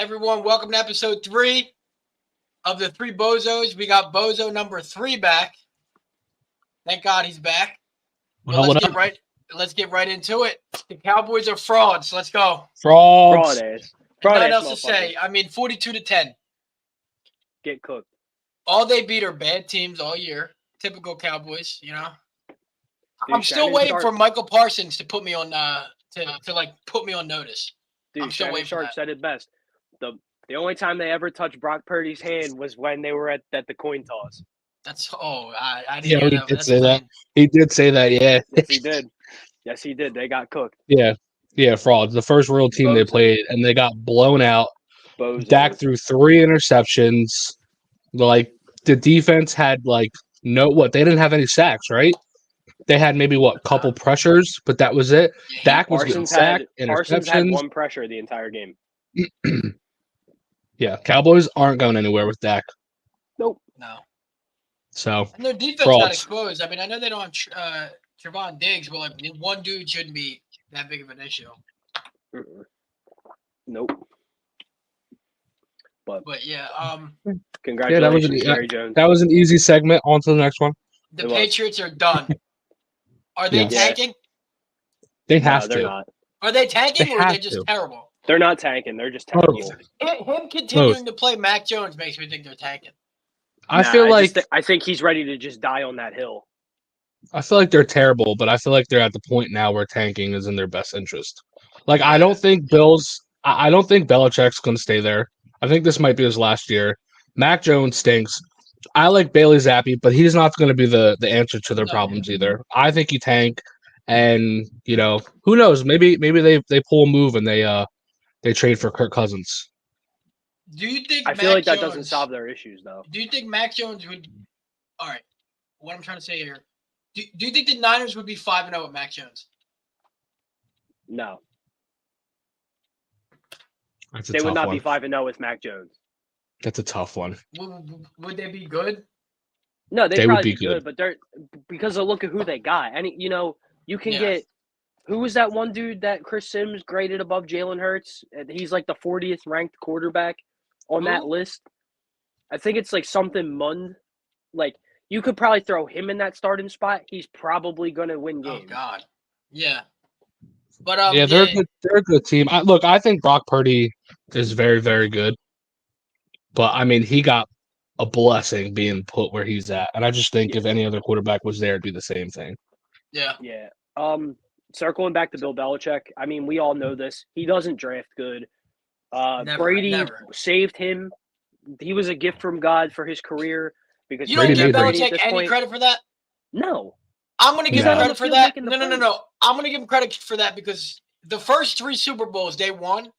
everyone? Welcome to episode 3 of the Three Bozos. We got Bozo number 3 back. Thank God he's back. Well, let's get right into it. The Cowboys are frauds. Let's go. Frauds. Nothing else to say. I mean, 42-10. Get cooked. All they beat are bad teams all year. Typical Cowboys, you know. Dude, I'm still waiting for Michael Parsons to put me on put me on notice. Dude, Shannon Sharp said it best. The only time they ever touched Brock Purdy's hand was when they were at the coin toss. I didn't hear that. He did say that. He did say that, yeah. Yes, he did. Yes, he did. They got cooked. Yeah, frauds. The first real team they played, and they got blown out. Bozos. Dak threw 3 interceptions. Like, the defense had, they didn't have any sacks, right? They had maybe, couple pressures, but that was it. Dak was getting sacked, Parsons had interceptions. 1 pressure the entire game. Yeah, Cowboys aren't going anywhere with Dak. Nope. No. So, and their defense got exposed. I mean, I know they don't have Trevon Diggs, but one dude shouldn't be that big of an issue. Nope. But yeah, congratulations, Jerry Jones. That was an easy segment. On to the next one. The Patriots are done. Are they tanking? They have they're to. Not. Are they tanking or are they just terrible? They're not tanking. They're just terrible. Him continuing to play Mac Jones makes me think they're tanking. I think he's ready to just die on that hill. I feel like they're terrible, but I feel like they're at the point now where tanking is in their best interest. I don't think Belichick's going to stay there. I think this might be his last year. Mac Jones stinks. I like Bailey Zappi, but he's not going to be the answer to their problems either. I think he tank, and who knows? Maybe they pull a move and they trade for Kirk Cousins. Do you think? I feel like that doesn't solve their issues, though. Do you think Mac Jones would? All right, what I'm trying to say here. Do you think the Niners would be 5-0 with Mac Jones? No. They would not be 5-0 with Mac Jones. That's a tough one. Would they be good? No, they probably would be good, but they're because of look at who they got. And you can get who was that one dude that Chris Sims graded above Jalen Hurts? He's like the 40th ranked quarterback on that list. I think it's something Mund. You could probably throw him in that starting spot. He's probably gonna win games. Oh God, yeah. But they're a good team. I think Brock Purdy is very, very good. But I mean, he got a blessing being put where he's at, and I just think if any other quarterback was there, it'd be the same thing. Yeah. Yeah. Circling back to Bill Belichick, I mean, we all know this. He doesn't draft good. Brady saved him. He was a gift from God for his career because you don't give Belichick any credit for that. No. I'm going to give him credit for that. No. I'm going to give him credit for that because the first 3 Super Bowls they won,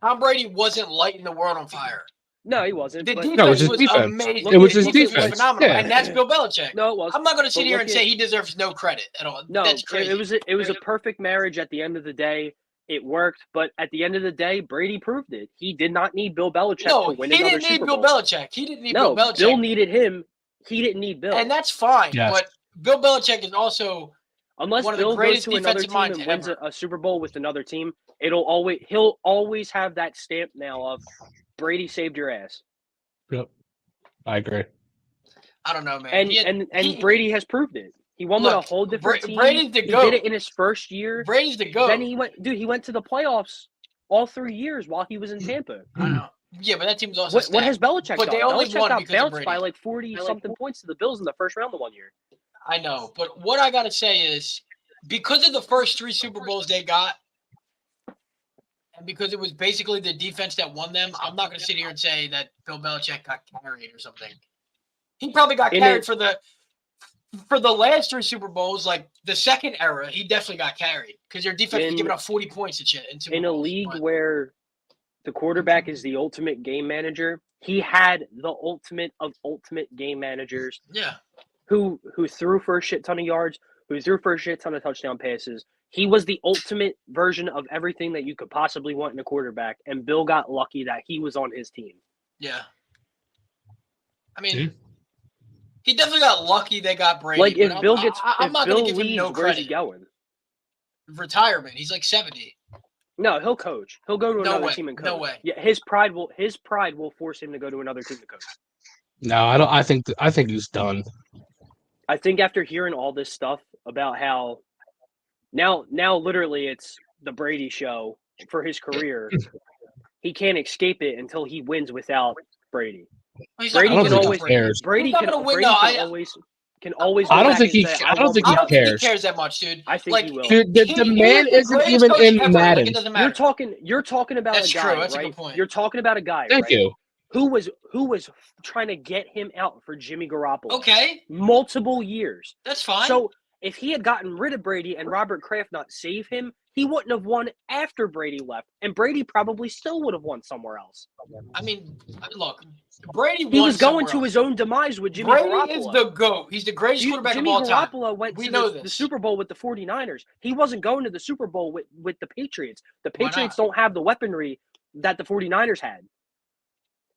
Tom Brady wasn't lighting the world on fire. No, he wasn't. The defense was amazing. It was his defense. Was phenomenal, and that's Bill Belichick. No, it was. I'm not going to sit here and say he deserves no credit at all. No, that's crazy. It was a perfect marriage at the end of the day. It worked, but at the end of the day, Brady proved it. He did not need Bill Belichick to win another Super Bowl. He didn't need Bill Belichick. He didn't need Bill Belichick. Bill needed him. He didn't need Bill. And that's fine, but Bill Belichick is also unless one of Bill the greatest goes to another defensive team and wins a Super Bowl with another team, he'll always have that stamp now of Brady saved your ass. Yep, I agree. I don't know, man. And Brady has proved it. He won with a whole different team. Brady's the GOAT. He did it in his first year. Brady's the GOAT. Then he went to the playoffs all 3 years while he was in Tampa. I know. Yeah, but that team was also what has Belichick done? They only Belichick won got because bounced by 40-something points to the Bills in the first round the one year. I know, but what I got to say is because of the first 3 Super Bowls they got, and because it was basically the defense that won them, I'm not going to sit here and say that Bill Belichick got carried or something. He probably got carried for the last 3 Super Bowls, like the second era. He definitely got carried because their defense was giving up 40 points and shit. In a league where the quarterback is the ultimate game manager, he had the ultimate of ultimate game managers. Yeah. Who threw for a shit ton of yards, who threw for a shit ton of touchdown passes. He was the ultimate version of everything that you could possibly want in a quarterback, and Bill got lucky that he was on his team. Yeah. I mean, he definitely got lucky they got Brady. If I'm not going to give him no credit. Where's he going? Retirement. He's like 70. No, he'll coach. He'll go to another team and coach. No way. Yeah, his pride will force him to go to another team to coach. No, I don't. I think he's done. I think after hearing all this stuff about how now literally it's the Brady show for his career, he can't escape it until he wins without Brady. Brady can always can always. I don't think he cares that much, dude. I think he will. Dude, the man isn't even in Madden. Like, it doesn't matter. You're talking about That's a guy, true. That's right? a good point. You're talking about a guy, Thank you. Who was trying to get him out for Jimmy Garoppolo. Okay. Multiple years. That's fine. So if he had gotten rid of Brady and Robert Kraft not save him, he wouldn't have won after Brady left, and Brady probably still would have won somewhere else. I mean, look, Brady won. He was going to his own demise with Jimmy Garoppolo. Brady is the GOAT. He's the greatest quarterback of all time. Jimmy Garoppolo went to the Super Bowl with the 49ers. He wasn't going to the Super Bowl with the Patriots. The Patriots don't have the weaponry that the 49ers had.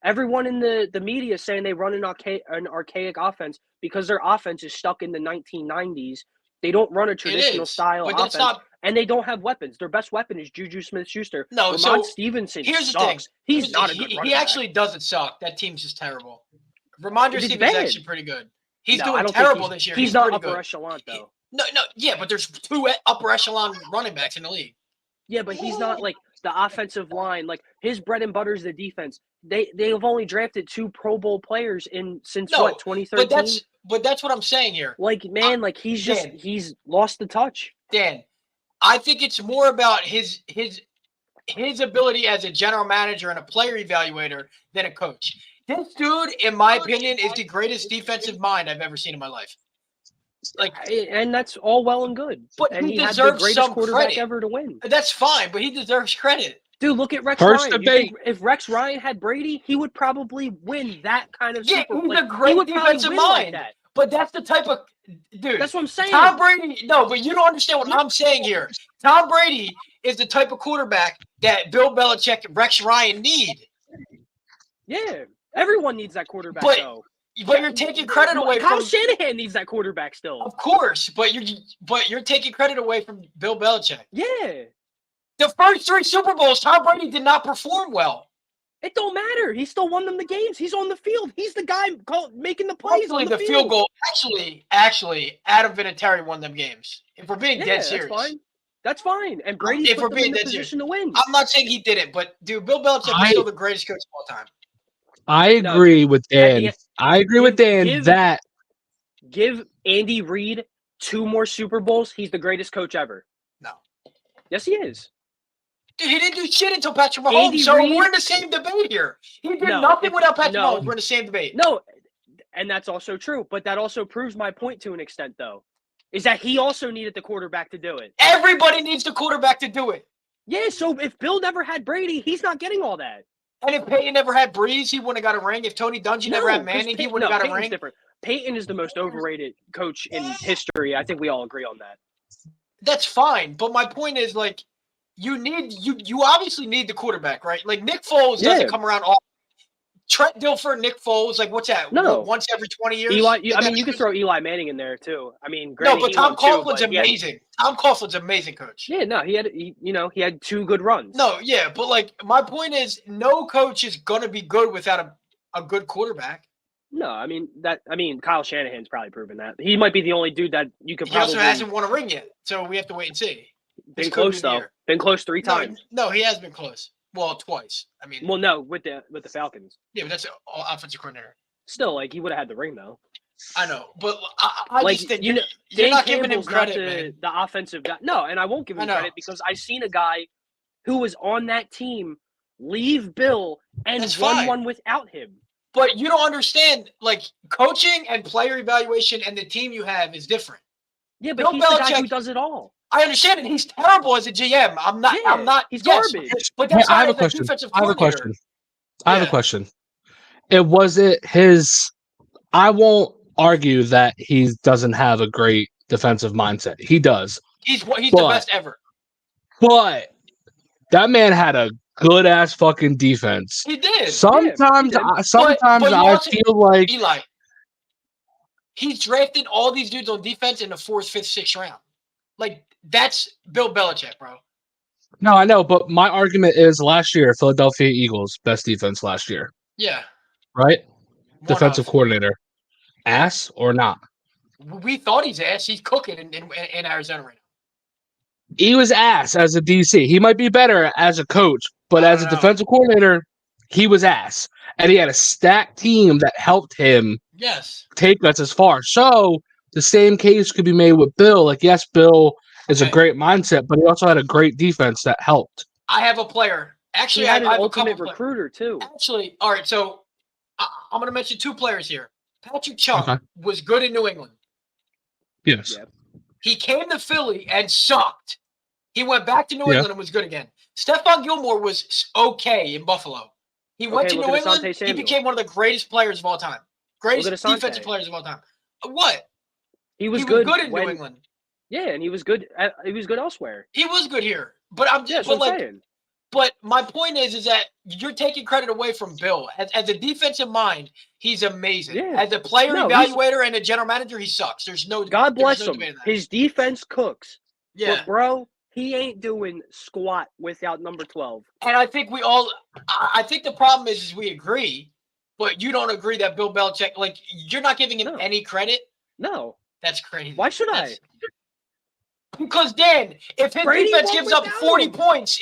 Everyone in the media is saying they run an archaic offense because their offense is stuck in the 1990s. They don't run a traditional style offense, and they don't have weapons. Their best weapon is Juju Smith-Schuster. No, Ramon Stevenson here's sucks. the thing. He's not a good running He actually doesn't suck. That team's just terrible. Ramondre Stevens is actually pretty good. He's doing terrible this year. He's not upper echelon, though. No, yeah, but there's 2 upper echelon running backs in the league. Yeah, but he's not like the offensive line. Like his bread and butter is the defense. They have only drafted 2 Pro Bowl players since 2013. But that's what I'm saying here. Like, man, he's lost the touch. Dan, I think it's more about his ability as a general manager and a player evaluator than a coach. This dude, in my opinion, is the greatest defensive mind I've ever seen in my life. And that's all well and good. But and he had deserves the greatest some quarterback credit. ever to win. That's fine, but he deserves credit. Dude, look at Rex First Ryan. debate. If Rex Ryan had Brady, he would probably win that kind of Super Bowl. He's a great defensive mind. Like but that's the type of dude. That's what I'm saying. Tom Brady. No, but you don't understand what I'm saying here. Tom Brady is the type of quarterback that Bill Belichick and Rex Ryan need. Yeah, everyone needs that quarterback. Though. But you're taking credit away from Kyle Shanahan needs that quarterback still. Of course, but you're taking credit away from Bill Belichick. Yeah. The first 3 Super Bowls, Tom Brady did not perform well. It don't matter. He still won them the games. He's on the field. He's the guy making the plays on the field. Field goal. Actually, Adam Vinatieri won them games. If we're being dead serious. That's fine. And Brady put them in the position to win. I'm not saying he didn't, but dude, Bill Belichick is still the greatest coach of all time. I agree with Dan. That give Andy Reid 2 more Super Bowls. He's the greatest coach ever. No. Yes, he is. Dude, he didn't do shit until Patrick Mahomes. We're in the same debate here. He did nothing without Patrick Mahomes. We're in the same debate. No, and that's also true. But that also proves my point to an extent, though, is that he also needed the quarterback to do it. Everybody needs the quarterback to do it. Yeah, so if Bill never had Brady, he's not getting all that. And if Peyton never had Breeze, he wouldn't have got a ring. If Tony Dungy never had Manning, he wouldn't have got a ring. Different. Peyton is the most overrated coach in history. I think we all agree on that. That's fine. But my point is, like, you obviously need the quarterback, right? Like Nick Foles doesn't come around all. Trent Dilfer, Nick Foles, like what's that? No, once every 20 years. You could throw Eli Manning in there too. I mean, but Tom Coughlin's amazing. Tom Coughlin's amazing coach. Yeah, no, he had 2 good runs. No, yeah, but like my point is, no coach is gonna be good without a good quarterback. No, I mean Kyle Shanahan's probably proven that. He might be the only dude that you could. He also hasn't won a ring yet, so we have to wait and see. Been close though. Been close 3 times. No, he has been close. Well, twice. I mean. Well, no, with the Falcons. Yeah, but that's an offensive coordinator. Still, like he would have had the ring though. I know, but I like, just think you're not giving him credit, the offensive guy. No, and I won't give him credit because I've seen a guy who was on that team leave Bill and won one without him. But you don't understand, like coaching and player evaluation and the team you have is different. Yeah, but he's the guy who does it all. I understand it. He's terrible as a GM. I'm not. He's garbage. But that's I have a question. I have a question. Was it his? I won't argue that he doesn't have a great defensive mindset. He does. He's the best ever. But that man had a good ass fucking defense. He did. Sometimes I feel like Eli. He's drafted all these dudes on defense in the 4th, 5th, 6th round. Like that's Bill Belichick, bro. No, I know, but my argument is last year, Philadelphia Eagles, best defense last year. Yeah. Right? One Defensive of. coordinator. Ass or not? We thought he's ass. He's cooking in Arizona right now. He was ass as a DC. He might be better as a coach, but as a defensive coordinator, he was ass. And he had a stacked team that helped him take us as far. So the same case could be made with Bill. Like, yes, Bill is a great mindset, but he also had a great defense that helped. I have a player. Actually, he had I an have ultimate a couple recruiter too. Actually, all right. So I'm going to mention 2 players here. Patrick Chung was good in New England. Yes. Yep. He came to Philly and sucked. He went back to New England and was good again. Stephon Gilmore was okay in Buffalo. He went to New England. He became one of the greatest players of all time. Greatest defensive players of all time. What? He was good in New England. Yeah, and he was good. He was good elsewhere. He was good here, but I'm just saying. But my point is that you're taking credit away from Bill. As a defensive mind, he's amazing. Yeah. As a player evaluator and a general manager, he sucks. There's no. God bless him. His defense cooks. Yeah, but bro, he ain't doing squat without number 12. And I think I think the problem is we agree, but you don't agree that Bill Belichick, like, you're not giving him any credit. No, that's crazy. Why should I? Because Dan, if his defense gives up 40 points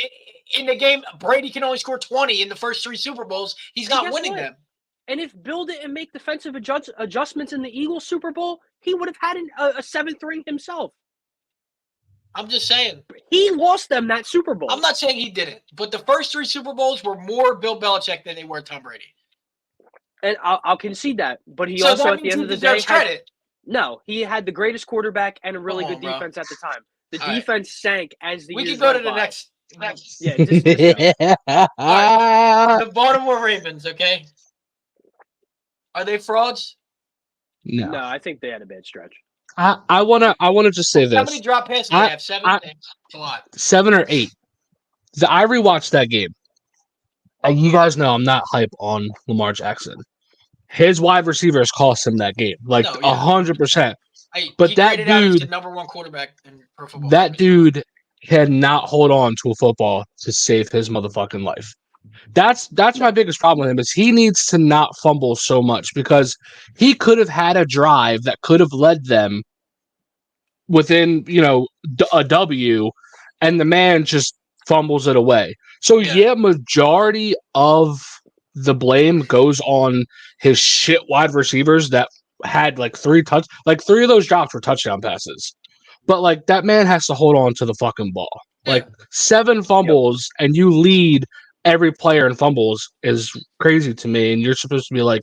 in the game, Brady can only score 20 in the first 3 Super Bowls. He's not winning them. And if Bill didn't make defensive adjustments in the Eagles Super Bowl, he would have had a 7th ring himself. I'm just saying. He lost them that Super Bowl. I'm not saying he didn't, but the first 3 Super Bowls were more Bill Belichick than they were Tom Brady. And I'll concede that. But he also, at the end of the day, he had the greatest quarterback and a really good defense at the time. The defense sank as the years We can go to the next. Yeah. Right. The Baltimore Ravens, okay? Are they frauds? No, I think they had a bad stretch. I wanna just say this. How many drop passes do they have? 7? It's a lot. 7 or 8. I rewatched that game. And you guys know I'm not hype on Lamar Jackson. His wide receivers cost him that game, 100%. But that dude, the number 1 quarterback in pro football. That dude cannot hold on to a football to save his motherfucking life. That's my biggest problem with him is he needs to not fumble so much because he could have had a drive that could have led them within, a W, and the man just fumbles it away. So majority of the blame goes on his shit wide receivers that had 3 of those drops were touchdown passes. But that man has to hold on to the fucking ball. 7 fumbles and you lead every player in fumbles is crazy to me, and you're supposed to be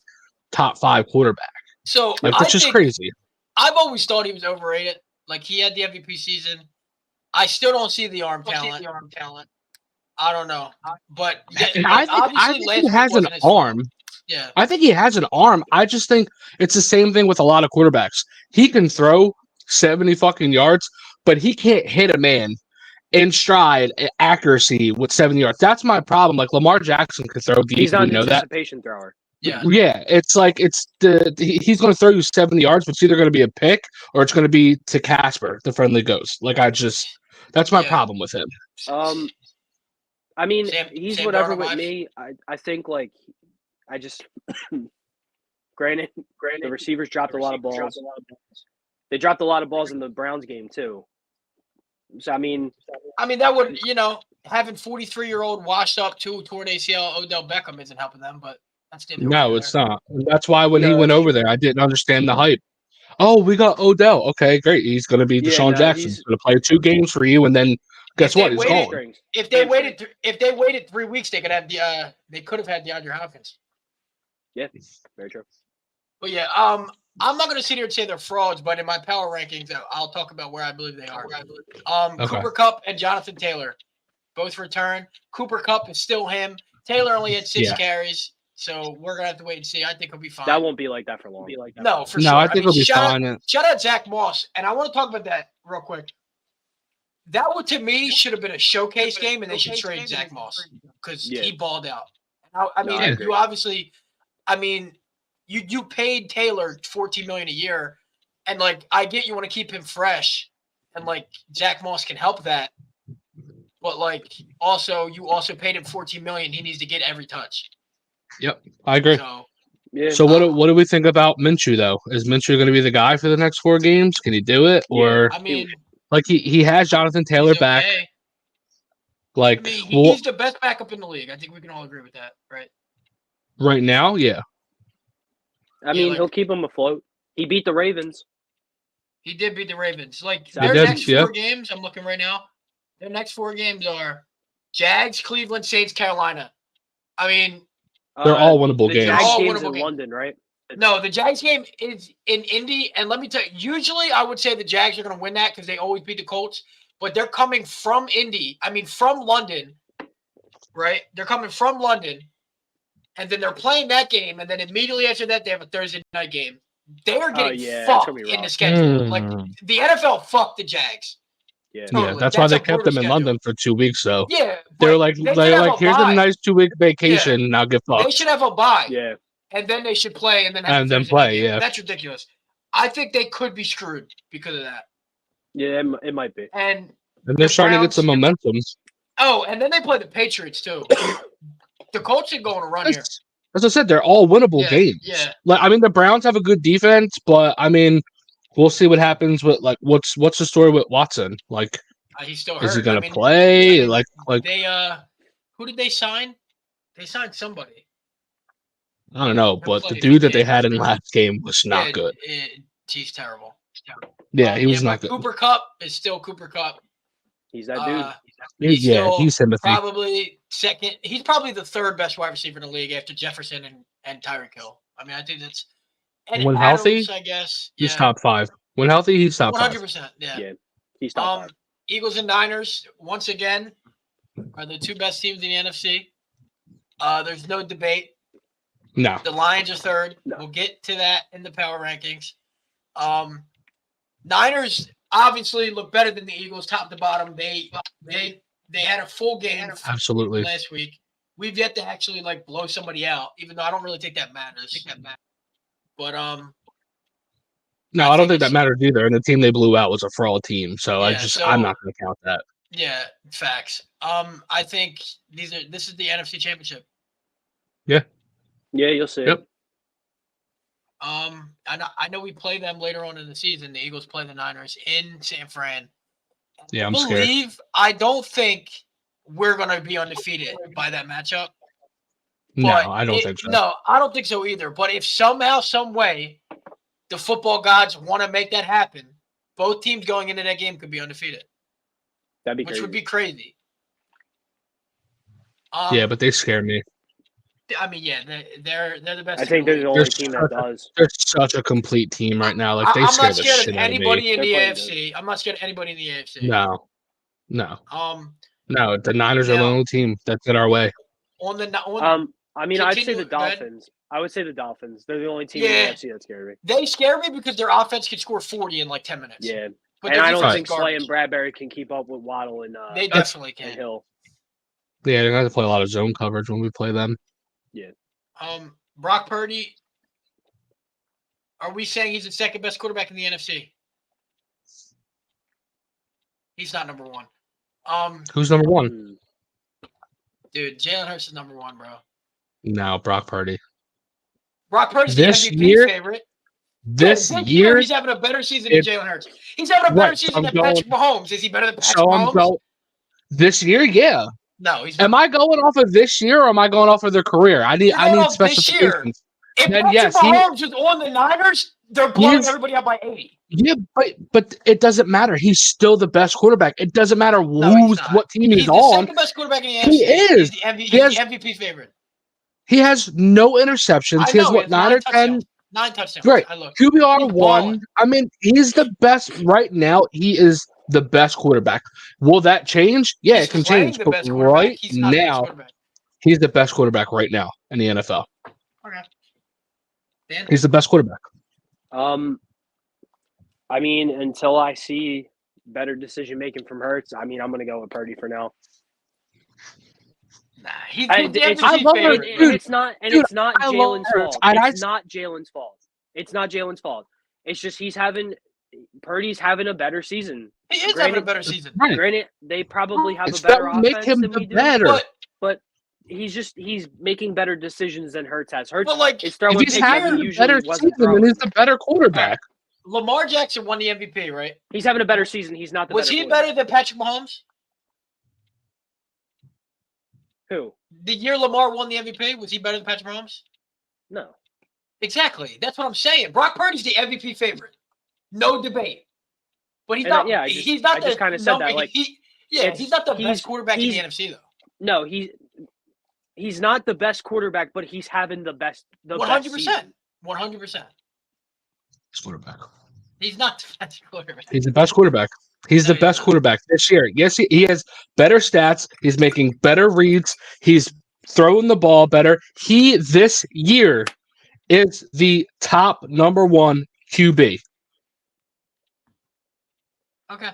top 5 quarterback. So that's just crazy. I've always thought he was overrated. He had the MVP season. I still don't see the arm talent. I don't know, but I think he has an arm. Yeah, I think he has an arm. I just think it's the same thing with a lot of quarterbacks. He can throw 70 fucking yards, but he can't hit a man in stride accuracy with 70 yards. That's my problem. Lamar Jackson could throw deep. He's not an anticipation thrower. Yeah. It's he's going to throw you 70 yards, but it's either going to be a pick or it's going to be to Casper, the friendly ghost. That's my problem with him. I mean, he's whatever with me. I think granted, the receivers dropped a lot of balls. They dropped a lot of balls in the Browns game too. So I mean that would having 43-year-old washed up torn ACL Odell Beckham isn't helping them, but that's no, it's not. That's why when he went over there, I didn't understand the hype. Oh, we got Odell. Okay, great. He's going to be Deshaun Jackson. He's going to play 2 games for you, and then guess what? He's gone. If they waited 3 weeks, they could have they could have had DeAndre Hopkins. Yeah, very true. But yeah, I'm not going to sit here and say they're frauds, but in my power rankings, I'll talk about where I believe they are. Cooper Kupp and Jonathan Taylor both return. Cooper Kupp is still him. Taylor only had 6 carries, so we're going to have to wait and see. I think he'll be fine. That won't be like that for long. No, for sure. I think he'll be fine. Shout out Zach Moss, and I want to talk about that real quick. That one, to me, should have been a showcase game, and they should trade Zach Moss because he balled out. You obviously – You paid Taylor $14 million a year, and I get you want to keep him fresh, and Zach Moss can help that, but like also you also paid him $14 million. He needs to get every touch. Yep, I agree. So, yeah. So what do we think about Minshew though? Is Minshew going to be the guy for the next 4 games? Can he do it? Or I mean, like he has Jonathan Taylor he's back. okay. Like, I mean, he's the best backup in the league. I think we can all agree with that, right? Right now, yeah. I mean, he'll keep him afloat. He beat the Ravens. He did beat the Ravens. Like He their did, next 4 games, I'm looking right now. Their next 4 games are Jags, Cleveland, Saints, Carolina. I mean, they're all winnable games. Jags all game's winnable in games. London, right? No, the Jags game is in Indy, and let me tell you, usually I would say the Jags are going to win that because they always beat the Colts, but they're coming from Indy. I mean, from London, right? They're coming from London, and then they're playing that game, and then immediately after that, they have a Thursday night game. They are getting fucked in the schedule. Like the NFL fucked the Jags. Yeah, totally. Yeah, that's why they kept them in London for 2 weeks. So yeah, they're like here's a nice 2-week vacation. Yeah. Now get fucked. They should have a bye. Yeah, and then they should play, and then play. game. Yeah, that's ridiculous. I think they could be screwed because of that. Yeah, it might be. And they're starting to get some momentum. Oh, and then they play the Patriots too. The Colts are going to run here. As I said, they're all winnable games. Yeah. Like I mean, the Browns have a good defense, but I mean, we'll see what happens with like what's the story with Watson? Like, he's still hurt. Is he gonna play? I mean, like they who did they sign? They signed somebody. I don't know, but the dude that they had in last game was not good. He's terrible. Yeah, he was not good. Cooper Kupp is still Cooper Kupp. He's that dude. He's Timothy. Probably second. He's probably the 3rd best wide receiver in the league after Jefferson and Tyreek Hill. I mean, I think that's when healthy. I guess he's top 5. When healthy, he's top 5. 100%. Yeah, he's top 5. Eagles and Niners once again are the 2 best teams in the NFC. There's no debate. No, the Lions are 3rd. No. We'll get to that in the power rankings. Niners obviously look better than the Eagles, top to bottom. They had a full game absolutely last week. We've yet to actually like blow somebody out, even though I don't really think that matters. But no, I don't think that matters either. And the team they blew out was a fraud team, so I'm not going to count that. Yeah, facts. I think this is the NFC Championship. Yeah. Yeah, you'll see. Yep. I know we play them later on in the season. The Eagles play the Niners in San Fran. Yeah, I'm scared. I don't think we're going to be undefeated by that matchup. No, I don't think so. No, I don't think so either. But if somehow, some way, the football gods want to make that happen, both teams going into that game could be undefeated. That'd be which would be crazy. Yeah, but they scare me. I mean, yeah, they're the best. I think they're the only team that does. They're such a complete team right now. Like I'm scare not the scared shit of out of me. anybody in the AFC. I'm not scared of anybody in the AFC. No. No, the Niners are the only team that's in our way. I mean, I'd say the Dolphins. I would say the Dolphins. They're the only team in the AFC that scare me. They scare me because their offense can score 40 in like 10 minutes. Yeah, but and I don't think Slay and Bradbury can keep up with Waddle and they definitely can. And Hill. Yeah, they're going to have to play a lot of zone coverage when we play them. Yeah. Brock Purdy, are we saying he's the 2nd best quarterback in the NFC? He's not number 1. Who's number 1? Dude, Jalen Hurts is number 1, bro. No, Brock Purdy. Brock Purdy's the MVP favorite. This year, he's having a better season than Jalen Hurts. He's having a better season than Patrick Mahomes. Is he better than Patrick Mahomes? This year, yeah. No, he's. Am I going off of this year or am I going off of their career? I need specifications. If Patrick Mahomes was on the Niners, they're blowing everybody out by 80. Yeah, but it doesn't matter. He's still the best quarterback. It doesn't matter what team he's on. He's the 2nd best quarterback in the NFC. He is. He's the MVP favorite. He has no interceptions. He has 9 or 10? 9 touchdowns. Right. QBR 1. I mean, he's the best right now. He is the best quarterback. Will that change? Yeah, it can change. But right now, he's the best quarterback right now in the NFL. Okay. Dan? He's the best quarterback. I mean, until I see better decision making from Hurts, I mean, I'm going to go with Purdy for now. Nah, he's it's not Jalen's fault. It's not Jalen's fault. It's not Jalen's fault. It's just Purdy's having a better season He is having a better season. Right. Granted, they probably have a better offense than we do. But he's making better decisions than Hurts has. Hurts is throwing picks that he usually wasn't throwing. Then he's the better quarterback. Lamar Jackson won the MVP, right? He's having a better season. He's not the Was he better than Patrick Mahomes? Who? The year Lamar won the MVP, was he better than Patrick Mahomes? No. Exactly. That's what I'm saying. Brock Purdy's the MVP favorite. No debate. But he's not. He's not. I just kind of said that. Like, he's not the best quarterback in the NFC, though. No, he's not the best quarterback, but he's having the best. 100%. 100%. Quarterback. He's not the best quarterback. He's the best quarterback. He's the best quarterback this year. Yes, he has better stats. He's making better reads. He's throwing the ball better. He, this year, is the top #1 QB. Okay.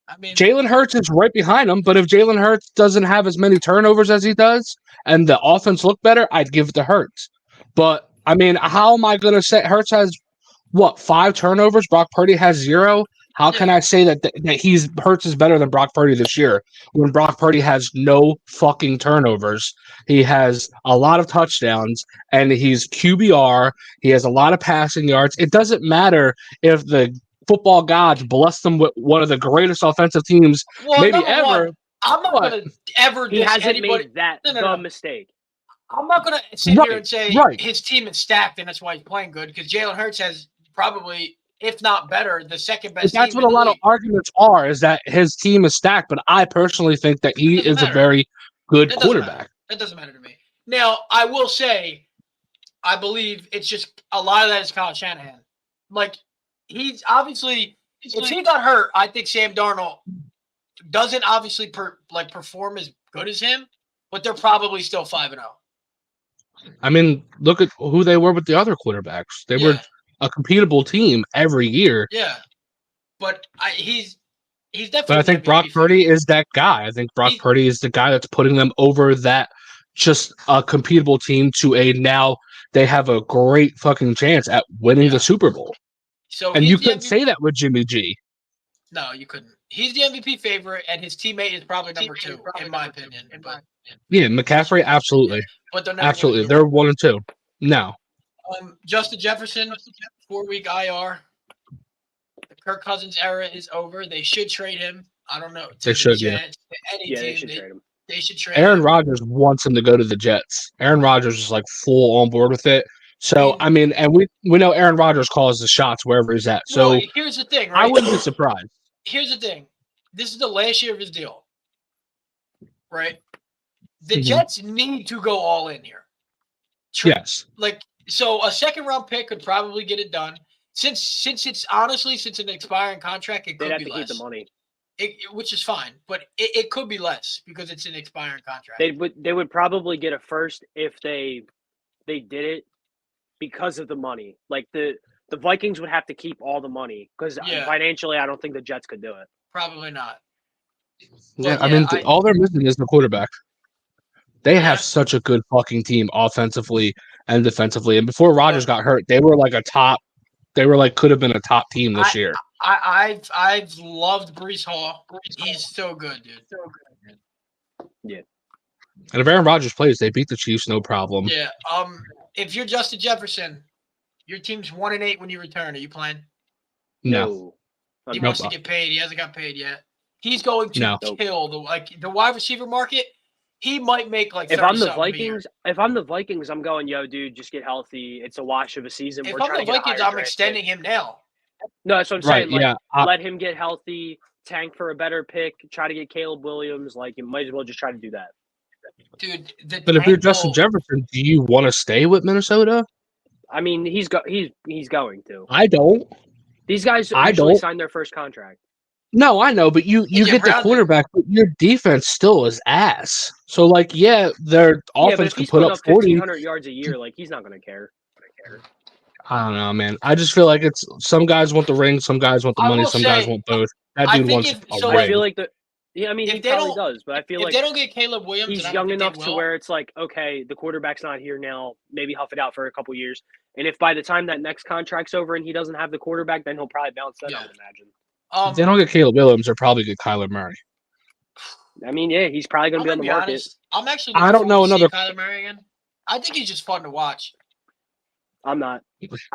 I mean, Jalen Hurts is right behind him, but if Jalen Hurts doesn't have as many turnovers as he does and the offense look better, I'd give it to Hurts. But, I mean, how am I going to say Hurts has, 5 turnovers? Brock Purdy has 0? How can I say that Hurts is better than Brock Purdy this year when Brock Purdy has no fucking turnovers? He has a lot of touchdowns, and he's QBR. He has a lot of passing yards. It doesn't matter if the football gods bless them with one of the greatest offensive teams maybe ever. I'm not going to ever he hasn't made that mistake. I'm not going to sit here and say his team is stacked and that's why he's playing good, because Jalen Hurts has probably, if not better, the second best team. That's what a lot of arguments are, is that his team is stacked, but I personally think that he is a very good quarterback. That doesn't matter to me. Now, I will say, I believe it's just a lot of that is Kyle Shanahan. Like, he's obviously, if he got hurt, I think Sam Darnold doesn't obviously perform as good as him, but they're probably still 5-0. I mean, look at who they were with the other quarterbacks. They were a competable team every year. Yeah, but he's definitely. But I think Brock Purdy is that guy. I think Brock Purdy is the guy that's putting them over that just a competable team to a now they have a great fucking chance at winning the Super Bowl. So and you couldn't say that with Jimmy G. No, you couldn't. He's the MVP favorite, and his teammate is probably number 2, in my opinion. Yeah, McCaffrey, absolutely. But they're absolutely. They're 1 and 2. No. Justin Jefferson, 4-week IR. The Kirk Cousins era is over. They should trade him. I don't know. They should, they should trade him. They should trade Aaron him. Rodgers wants him to go to the Jets. Aaron Rodgers is like full on board with it. So, I mean, and we know Aaron Rodgers calls the shots wherever he's at. So here's the thing, right? I wouldn't be surprised. Here's the thing. This is the last year of his deal, right? The Jets need to go all in here. Yes. So a second-round pick could probably get it done. Since it's honestly, since an expiring contract, it could be less. They'd have to keep the money. Which is fine, but it could be less because it's an expiring contract. They would probably get a first if they did it because of the money. Like the Vikings would have to keep all the money because financially, I don't think the Jets could do it. Probably not. Yeah, I mean, all they're missing is the quarterback. They have such a good fucking team offensively and defensively. And before Rodgers got hurt, they were like a top. They were like could have been a top team this year. I've loved Breece Hall. He's so good, dude. So good. Yeah. And if Aaron Rodgers plays, they beat the Chiefs no problem. Yeah. If you're Justin Jefferson, your team's 1-8 when you return. Are you playing? No. He wants to get paid. He hasn't got paid yet. He's going to kill the wide receiver market. He might make like. If I'm the Vikings, I'm going, yo, dude, just get healthy. It's a wash of a season. If I'm the Vikings, I'm extending him now. No, that's what I'm saying. Like, let him get healthy, tank for a better pick, try to get Caleb Williams. Like, you might as well just try to do that. Dude, but if you're Justin Jefferson, do you want to stay with Minnesota? I mean, he's going to. I don't. These guys usually sign their first contract. No, I know, but you get the quarterback, but your defense still is ass. So, like, their offense can put up 40. 1,500 yards a year. Like, he's not going to care. I don't know, man. I just feel like it's some guys want the ring, some guys want the money, some guys want both. That dude wants a ring. I feel like I mean, he probably does, but I feel like if they don't get Caleb Williams, he's young enough to where it's like, okay, the quarterback's not here now. Maybe huff it out for a couple years, and if by the time that next contract's over and he doesn't have the quarterback, then he'll probably bounce that. I would imagine. If they don't get Caleb Williams, they'll probably get Kyler Murray. I mean, yeah, he's probably going to be on the market. Honest, I'm actually I don't know another Kyler Murray again. I think he's just fun to watch. I'm not.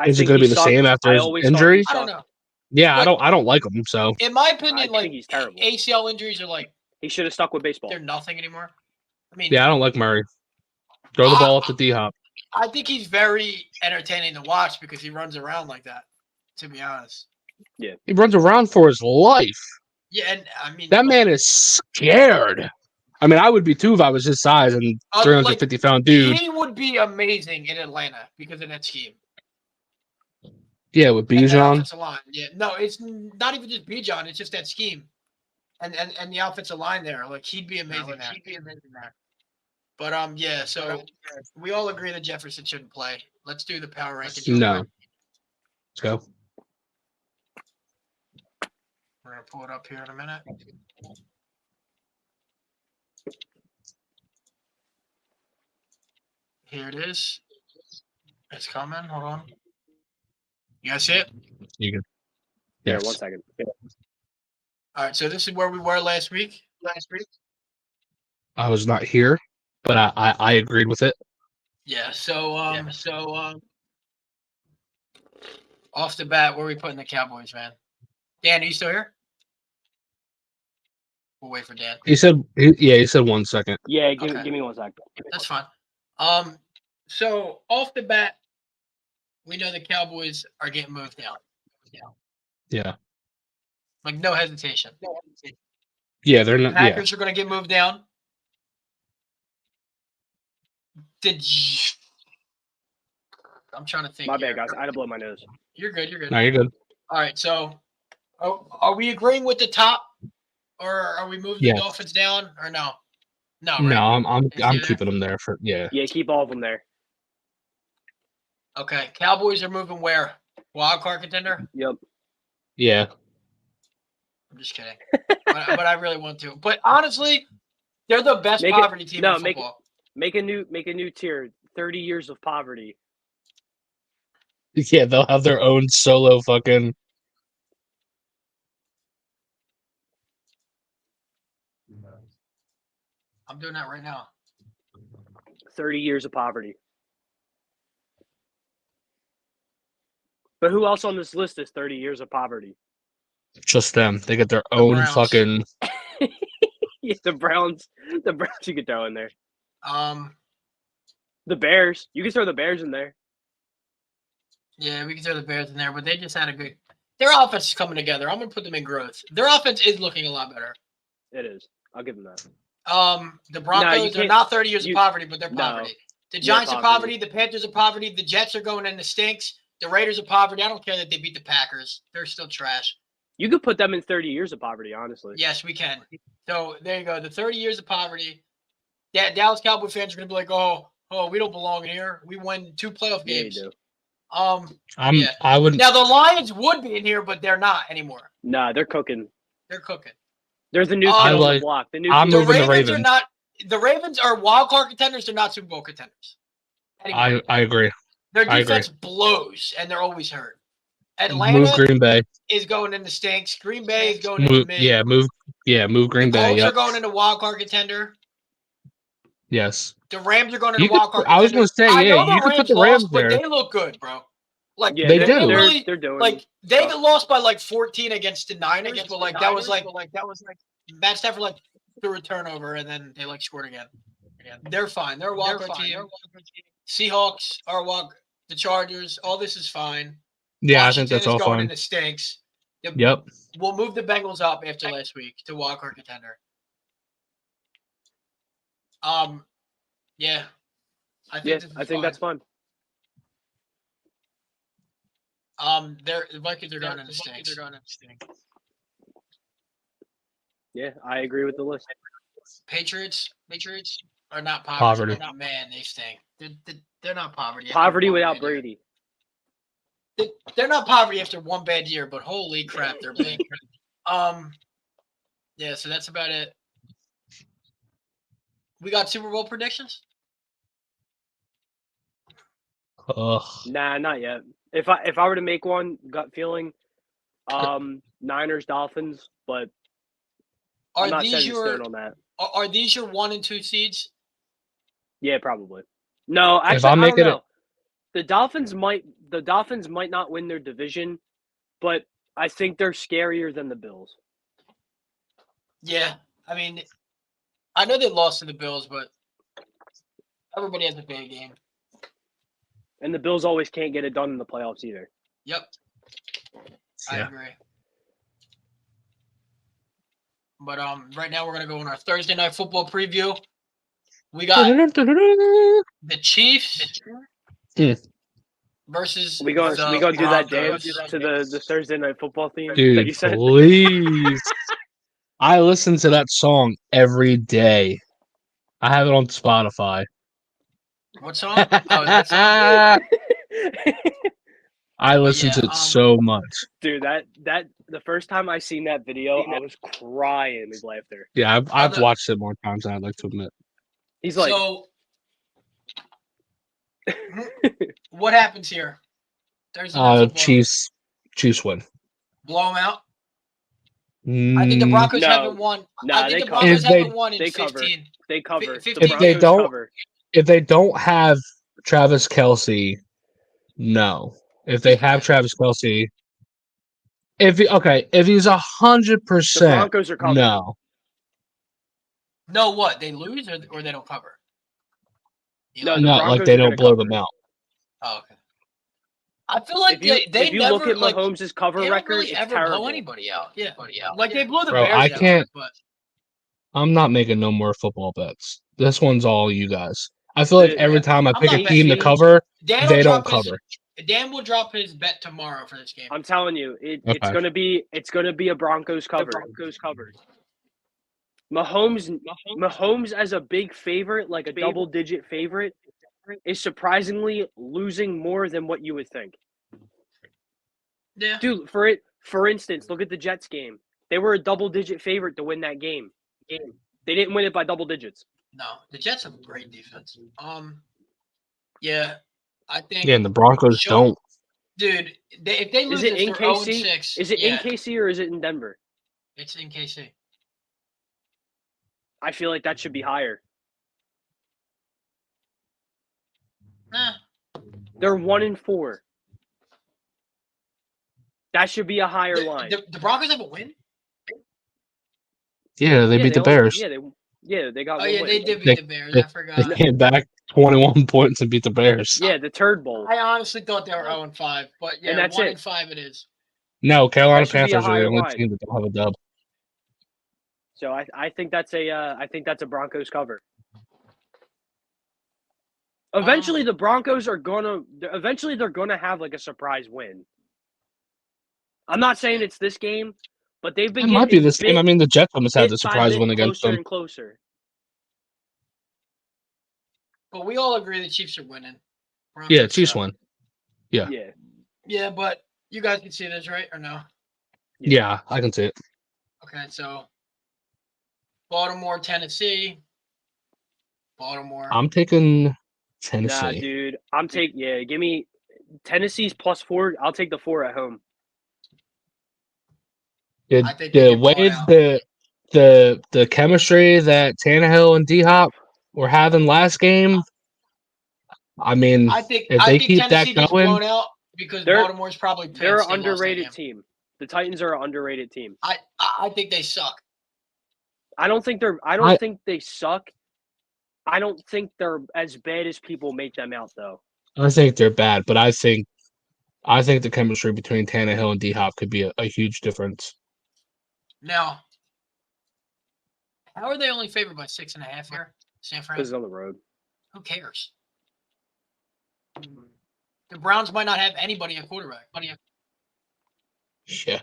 Is it going to be the same after his injury? I don't know. Yeah, I don't like him. So in my opinion, I think he's terrible. ACL injuries are like he should have stuck with baseball. They're nothing anymore. I mean, yeah, I don't like Murray. Throw the ball up to D-Hop. I think he's very entertaining to watch because he runs around like that. To be honest. Yeah, he runs around for his life. Yeah, and I mean that man is scared. I mean, I would be too if I was his size and 350-pound dude. He would be amazing in Atlanta because of that scheme. Yeah, with Bijan. Yeah, no, it's not even just Bijan. It's just that scheme, and the offensive line there. Like he'd be amazing there. But yeah. So we all agree that Jefferson shouldn't play. Let's do the power rankings. No. Let's go. We're gonna pull it up here in a minute. Here it is. It's coming. Hold on. You guys see it? You can. Yeah, 1 second. Yeah. All right, so this is where we were last week. I was not here, but I agreed with it. Yeah. So off the bat, where are we putting the Cowboys, man? Dan, are you still here? We'll wait for Dan. He said 1 second. Yeah, give me 1 second. That's fine. So off the bat, we know the Cowboys are getting moved down. Yeah. Like no hesitation. Yeah, they're not. Packers are going to get moved down. I'm trying to think. My bad, guys. I had to blow my nose. You're good. No, you're good. All right. So, are we agreeing with the top, or are we moving the Dolphins down, or no? No. Right? No, I'm keeping them there for Yeah, keep all of them there. Okay. Cowboys are moving where? Wild card contender? Yep. Yeah. I'm just kidding. but I really want to. But honestly, they're the best poverty team in football. Make a new tier. 30 years of poverty. Yeah, they'll have their own solo fucking. I'm doing that right now. 30 years of poverty. But who else on this list is 30 years of poverty? Just them. They get their own fucking. Yeah, the Browns. You could throw in there. The Bears. You can throw the Bears in there. Yeah, we can throw the Bears in there, but they just had a good. Their offense is coming together. I'm gonna put them in growth. Their offense is looking a lot better. It is. I'll give them that. The Broncos are not 30 years of poverty, but they're poverty. The Giants are poverty. The Panthers are poverty. The Jets are going in the stinks. The Raiders are poverty. I don't care that they beat the Packers. They're still trash. You could put them in 30 years of poverty, honestly. Yes, we can. So there you go. The 30 years of poverty. Dallas Cowboy fans are going to be like, oh, we don't belong in here. We won 2 playoff games. Yeah, you do. I would. Now the Lions would be in here, but they're not anymore. Nah, they're cooking. They're cooking. They're the new kid on the block. I'm moving the Ravens. Are not. The Ravens are wild card contenders. They're not Super Bowl contenders. Anyway, I agree. Their defense blows, and they're always hurt. Atlanta move Green Bay. Is going into stinks. Green Bay is going into mid. Move Green Bay. The Colts are going into wild card contender. Yes. The Rams are going into wild card contender. I was going to say, you can put the Rams there. But they look good, bro. Like they do. They're doing. Like they lost by like 14 against the Niners, but like that was like Matt Stafford threw a turnover and then they scored again. They're fine. They're a wild card team. Seahawks are the Chargers. All this is fine. Yeah, Washington I think that's all going fine. Into stinks. Yep. We'll move the Bengals up after last week to wild card contender. Yeah. I think that's fun. The Vikings are going into stinks. Yeah, I agree with the list. Patriots are not poverty. Man, they stink. They're not poverty. Poverty without Brady. They're not poverty after one bad year, but holy crap, they're big. Yeah, so that's about it. We got Super Bowl predictions? Nah, not yet. If I were to make one, gut feeling, Niners, Dolphins, but I'm not setting stone on that. Are these your 1 and 2 seeds? Yeah, probably. No, actually, I don't know. The Dolphins might not win their division, but I think they're scarier than the Bills. Yeah, I mean, I know they lost to the Bills, but everybody has a bad game. And the Bills always can't get it done in the playoffs either. Yep. I agree. But right now we're gonna go on our Thursday night football preview. We got the Chiefs versus. We gonna do that dance to the Thursday night football theme, dude, that you said? Please. I listen to that song every day. I have it on Spotify. What song? Oh, that's I listen to it so much. Dude, that the first time I seen that video, I was crying with laughter. Yeah, I've watched it more times than I'd like to admit. He's like, so what happens here? Chiefs win. Blow them out. I think the Broncos haven't won. I think the Broncos haven't won in 15. They cover. If they don't have Travis Kelce, no. If they have Travis Kelce, if he's 100%, the Broncos are covering. No. No, what? They lose or they don't cover? No, like they don't blow them out. Oh, okay. I feel like if you never look at Mahomes' cover record, really it's ever terrible. blow anybody out. Yeah, like they blew the Bro, Bears I out. can't. But I'm not making no more football bets. This one's all you guys. I feel like every time I pick a team to cover, they don't cover. Dan will drop his bet tomorrow for this game. I'm telling you, it's gonna be a Broncos cover. Mahomes as a big favorite, like a double-digit favorite, is surprisingly losing more than what you would think. Yeah, dude. For instance, look at the Jets game. They were a double-digit favorite to win that game. They didn't win it by double digits. No, the Jets have a great defense. Yeah, I think. Yeah, and the Broncos don't. Dude, if they lose, is it in KC? 0-6. Is it in KC or is it in Denver? It's in KC. I feel like that should be higher. Nah. They're 1-4. That should be a higher line. The Broncos have a win? Yeah, they beat the Bears. They got. Oh yeah, they did beat the Bears. I forgot. They came back 21 points and beat the Bears. Yeah, the Turd Bowl. I honestly thought they were 0-5, but yeah, and that's 1-5 it is. No, Carolina Panthers are the only team that don't have a dub. So I think that's a Broncos cover. Eventually, the Broncos are gonna. Eventually, they're gonna have like a surprise win. I'm not saying it's this game, but they've been. It might be this game. I mean, the Jets almost had the surprise win against them. Closer and closer. But we all agree the Chiefs are winning. Yeah, Chiefs win. Yeah. Yeah, but you guys can see this, right, or no? Yeah, I can see it. Okay, so Baltimore, Tennessee. Baltimore. I'm taking Tennessee. Nah, dude. Give me Tennessee's +4. I'll take the 4 at home. The way the chemistry that Tannehill and D-Hop were having last game, I mean, if they keep Tennessee that going, blown out because Baltimore's probably pissed. They're an underrated team. The Titans are an underrated team. I think they suck. I don't think they suck. I don't think they're as bad as people make them out, though. I think they're bad, but I think the chemistry between Tannehill and D-Hop could be a huge difference. Now, how are they only favored by 6.5 here, San Fran? Because it's on the road. Who cares? The Browns might not have anybody at quarterback. Yeah,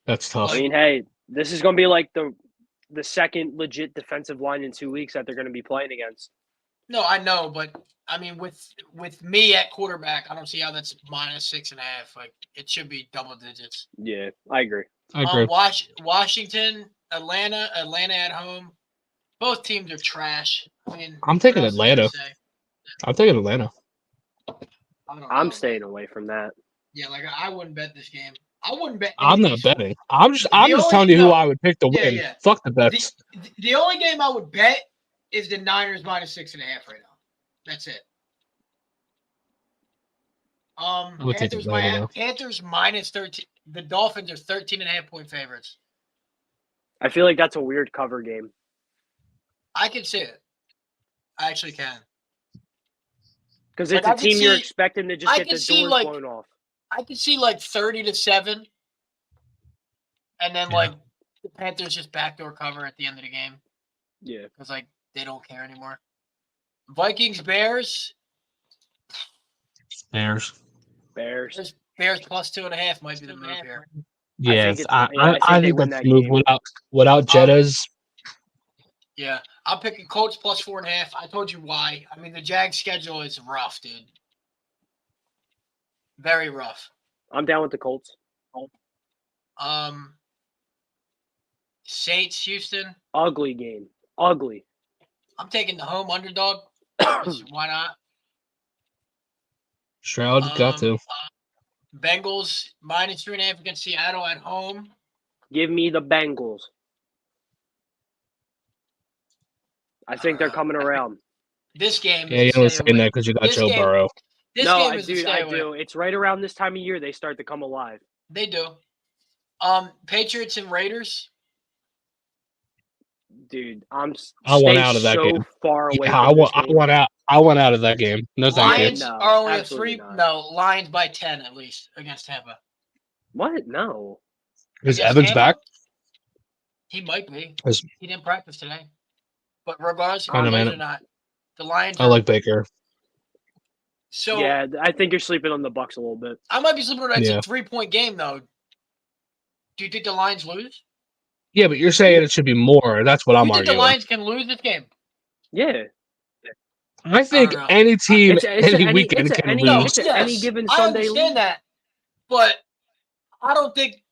that's tough. I mean, hey, this is going to be like the second legit defensive line in 2 weeks that they're going to be playing against. No, I know, but I mean, with me at quarterback, I don't see how that's -6.5. Like, it should be double digits. Yeah, I agree. Washington, Atlanta at home. Both teams are trash. I mean, I'm taking Atlanta. I'm taking Atlanta. I'm staying away from that. Yeah, like I wouldn't bet this game. I wouldn't bet. I'm not betting. I'm just telling you who I would pick to win. Yeah. Fuck the bets. The only game I would bet is the Niners -6.5 right now. That's it. Panthers -13. The Dolphins are 13.5-point favorites. I feel like that's a weird cover game. I can see it. I actually can. Because it's a team you're expecting to just get the doors blown off. I could see 30-7, and then the Panthers just backdoor cover at the end of the game. Yeah, because they don't care anymore. Vikings Bears. Bears +2.5 might be the move here. Yes, I think that's the move without Jettas. Yeah, I'm picking Colts +4.5. I told you why. I mean, the Jags schedule is rough, dude. Very rough. I'm down with the Colts. Saints, Houston. Ugly game. Ugly. I'm taking the home underdog. Why not? Stroud got to. Bengals -3.5 against Seattle at home. Give me the Bengals. I think they're coming around. This game. Yeah, you're saying that because you got Joe Burrow. I do. It's right around this time of year they start to come alive. They do. Patriots and Raiders. Dude, I want out of that game. Far away. Yeah, I want out. I want out of that game. No, thank Lions you. are only a 3. No, Lions by 10 at least against Tampa. What? No. Is Evans back? He might be. He didn't practice today. But regardless, if I know, he man. or not, the Lions. I like Baker. So yeah, I think you're sleeping on the Bucs a little bit. I might be sleeping on it. It's a 3-point game, though. Do you think the Lions lose? Yeah, but you're saying it should be more. That's what I'm arguing. You think the Lions can lose this game? Yeah. I think any team, any weekend can lose. Any given Sunday. I understand that, but I don't think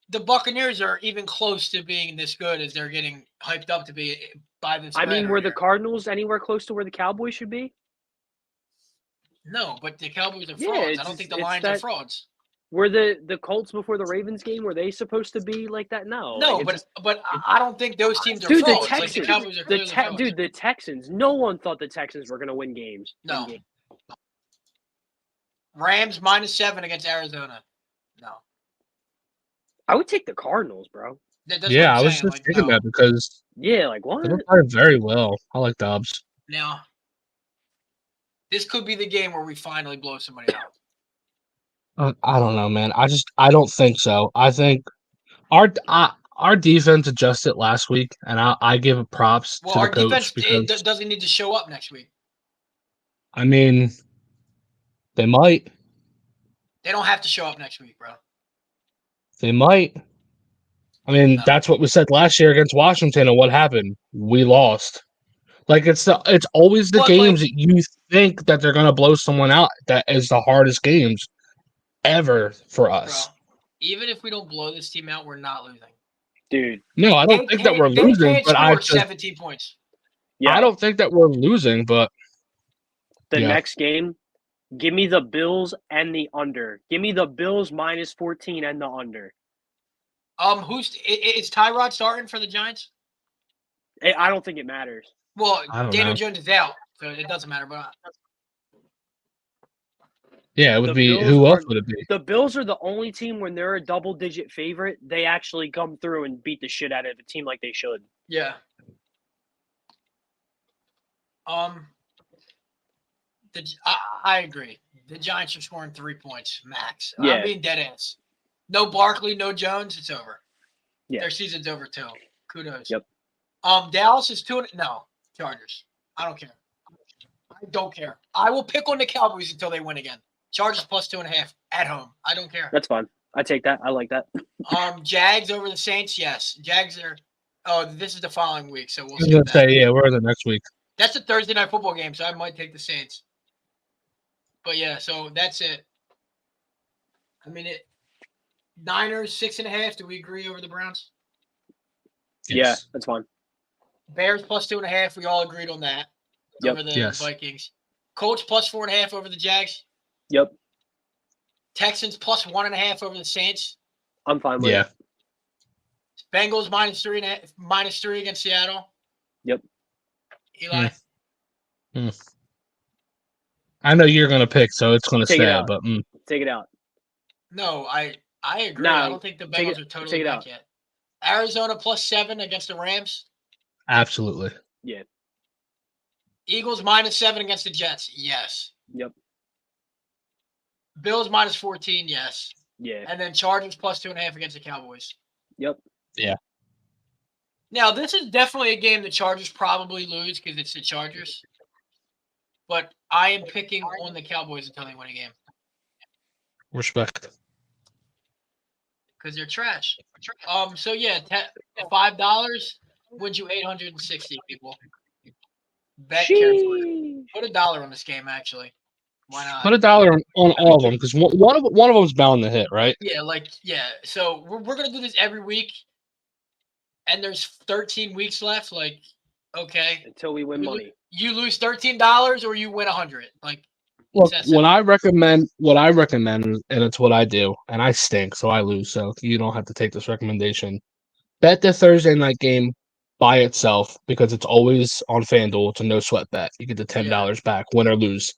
the Buccaneers are even close to being this good as they're getting hyped up to be by this. I mean, were the Cardinals anywhere close to where the Cowboys should be? No, but the Cowboys are frauds. I don't think the Lions are frauds. Were the Colts before the Ravens game, were they supposed to be like that? No. No, but I don't think those teams are frauds. The Texans, the Cowboys are frauds. Dude, the Texans. No one thought the Texans were going to win games. No. Rams -7 against Arizona. No. I would take the Cardinals, bro. Yeah, I was just thinking that because what? They don't play very well. I like Dobbs. Now, this could be the game where we finally blow somebody out. I don't know, man. I don't think so. I think our defense adjusted last week, and I give props to the coach. Defense doesn't need to show up next week. I mean, they might. They don't have to show up next week, bro. They might. I mean, that's what was said last year against Washington, and what happened? We lost. It's always the games that you think that they're gonna blow someone out that is the hardest games ever for us. Bro, even if we don't blow this team out, we're not losing. Dude. No, I don't think that we're losing, but I just 17 points. Yeah. I don't think that we're losing, but the next game, give me the Bills and the under. Give me the Bills -14 and the under. Is Tyrod starting for the Giants? I don't think it matters. Well, Daniel Jones is out, so it doesn't matter. But yeah, it would be. Who else would it be? The Bills are the only team when they're a double-digit favorite, they actually come through and beat the shit out of a team like they should. Yeah. I agree. The Giants are scoring 3 points max. Yeah. I'm being dead ass. No Barkley, no Jones. It's over. Yeah. Their season's over too. Kudos. Yep. Dallas is 2. No, Chargers. I don't care. I don't care. I will pick on the Cowboys until they win again. Chargers +2.5 at home. I don't care. That's fine. I take that. I like that. Jags over the Saints. Yes, Jags are. Oh, this is the following week, so we'll see. I was gonna say, we're the next week. That's a Thursday night football game, so I might take the Saints. But yeah, so that's it. I mean, Niners 6.5. Do we agree over the Browns? Yes. Yeah, that's fine. Bears +2.5. We all agreed on that. Yep. Over the Vikings. Colts +4.5 over the Jags. Yep. Texans +1.5 over the Saints. I'm fine with it. Bengals -3 against Seattle. Yep. Eli. I know you're gonna pick, so it's gonna stay. But take it out. No, I agree. No, I don't think the Bengals are totally back yet. Arizona +7 against the Rams. Absolutely. Yeah. Eagles -7 against the Jets. Yes. Yep. Bills -14. Yes. Yeah. And then Chargers +2.5 against the Cowboys. Yep. Yeah. Now, this is definitely a game the Chargers probably lose because it's the Chargers. But I am picking on the Cowboys until they win a game. Respect. Because they're trash. So yeah, $5 wins you 860 people. Bet carefully. Put $1 on this game, actually. Why not? Put $1 on all of them because one of them's bound to hit, right? Yeah. So we're gonna do this every week, and there's 13 weeks left. Like, okay, until we win money. You lose $13 or you win 100. Like, look, what I recommend, and it's what I do, and I stink, so I lose. So you don't have to take this recommendation. Bet the Thursday night game by itself because it's always on FanDuel. It's a no sweat bet. You get the $10 back, win or lose.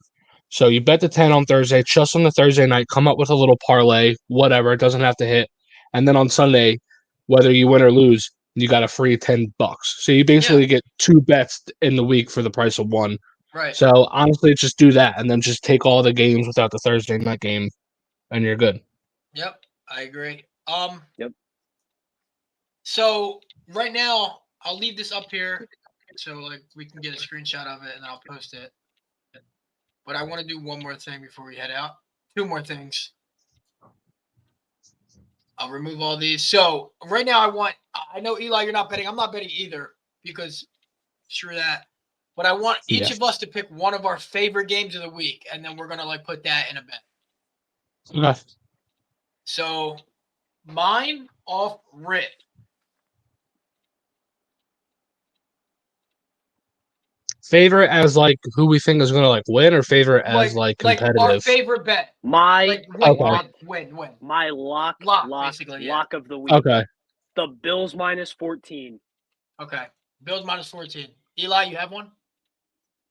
So you bet the 10 on Thursday, just on the Thursday night, come up with a little parlay, whatever. It doesn't have to hit. And then on Sunday, whether you win or lose, you got a free $10. So you basically get 2 bets in the week for the price of 1. Right. So honestly, just do that and then just take all the games without the Thursday night game, and you're good. Yep, I agree. Yep. So right now, I'll leave this up here so like we can get a screenshot of it and I'll post it. But I want to do one more thing before we head out. 2 more things. I'll remove all these. So right now I know Eli, you're not betting. I'm not betting either because screw that. But I want each of us to pick one of our favorite games of the week, and then we're gonna like put that in a bet. Okay. So mine off rip. Favorite as like who we think is gonna like win, or favorite as like competitive. Like our favorite bet. My win. My lock basically, lock of the week. Okay. The Bills -14. Okay. Bills -14. Eli, you have one?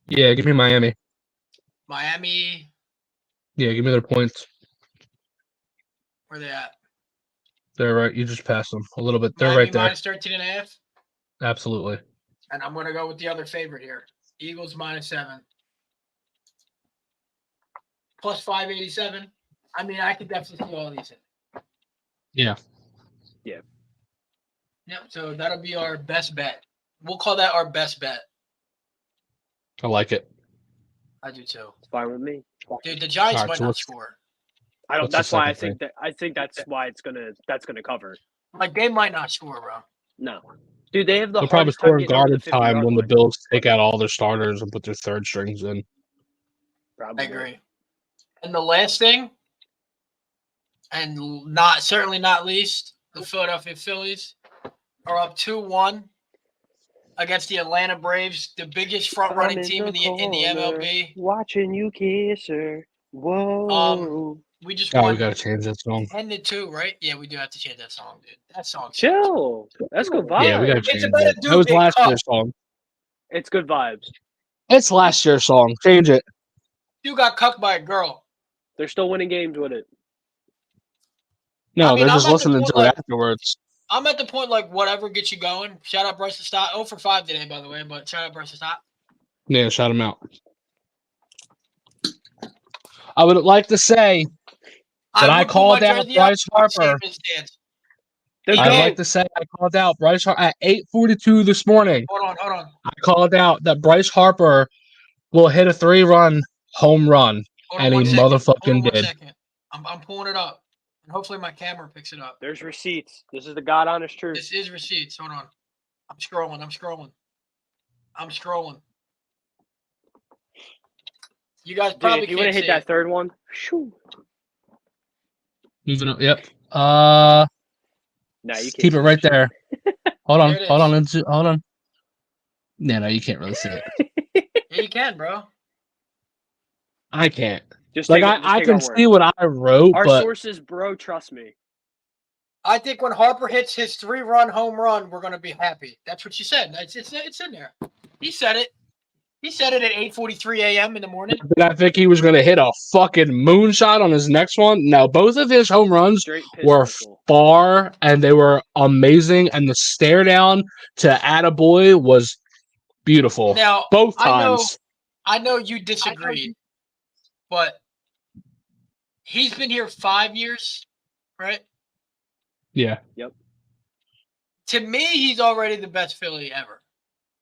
Yeah, give me Miami. Miami. Yeah, give me their points. Where they at? They're right. You just passed them a little bit. They're Miami right there. -13.5. Absolutely. And I'm gonna go with the other favorite here. Eagles -7. +587. I mean, I could definitely see all these in. Yeah. Yeah. Yep. So that'll be our best bet. We'll call that our best bet. I like it. I do too. It's fine with me. Dude, the Giants might not score. I don't. That's why I think that's why that's gonna cover. Like they might not score, bro. No. Dude, they have the They'll probably hardest time score in getting over the garbage time 50-yard when the line. Bills take out all their starters and put their third strings in. Probably. I agree. And the last thing, and certainly not least, the Philadelphia Phillies are up 2-1 against the Atlanta Braves, the biggest front-running team in the MLB. Watching you kiss her. Whoa. We just won. We gotta change that song. 10-2, right? Yeah, we do have to change that song, dude. That song. Chill. That's good vibes. Yeah, we gotta change it. That was last year's song. It's good vibes. It's last year's song. Change it. You got cucked by a girl. They're still winning games with it. No, they're just listening to it afterwards. I'm at the point like whatever gets you going. Shout out Bryce Stott. 0 for 5 today, by the way, but shout out Bryce Stott. Yeah, shout him out. I would like to say that I called out Bryce Harper. I'd like to say I called out Bryce Harper at 8:42 this morning. Hold on. I called out that Bryce Harper will hit a 3-run home run, and he motherfucking did. 1 second. I'm pulling it up, and hopefully my camera picks it up. There's receipts. This is the God honest truth. This is receipts. Hold on. I'm scrolling. You guys probably if you would have hit that third one, shoo. Moving up. Yep. No, you can't keep it right there. Hold on. Hold on. No, you can't really see it. Yeah, you can, bro. I can't. Just I can see what I wrote. Our but sources, bro. Trust me. I think when Harper hits his 3-run home run, we're gonna be happy. That's what you said. It's in there. He said it. He said it at 8:43 a.m. in the morning. Did I think he was going to hit a fucking moonshot on his next one? No, both of his home runs were far, and they were amazing. And the stare down to Attaboy was beautiful. Now, both times. I know you disagreed, but he's been here 5 years, right? Yeah. Yep. To me, he's already the best Philly ever.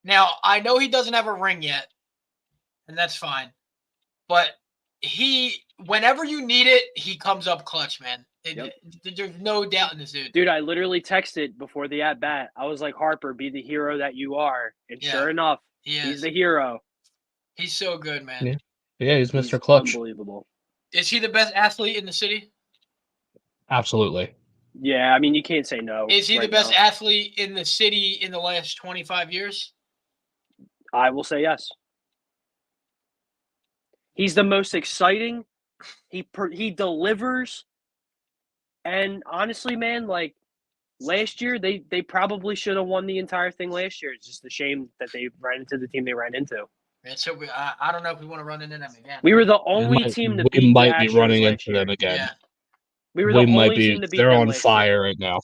Now, I know he doesn't have a ring yet, and that's fine. But whenever you need it, he comes up clutch, man. There's no doubt in this dude. Dude, I literally texted before the at-bat. I was like, Harper, be the hero that you are. And sure enough, he's the hero. He's so good, man. Yeah, he's Mr. Clutch. Unbelievable. Is he the best athlete in the city? Absolutely. Yeah, I mean, you can't say no. Is he the best athlete in the city in the last 25 years? I will say yes. He's the most exciting. He delivers. And honestly, man, like last year, they probably should have won the entire thing last year. It's just a shame that they ran into the team they ran into. And so I don't know if we want to run into them again. We were the only team to beat We might the be Astros running last into year. them again. Yeah. We were the only team to beat them. They're on last fire year. right now.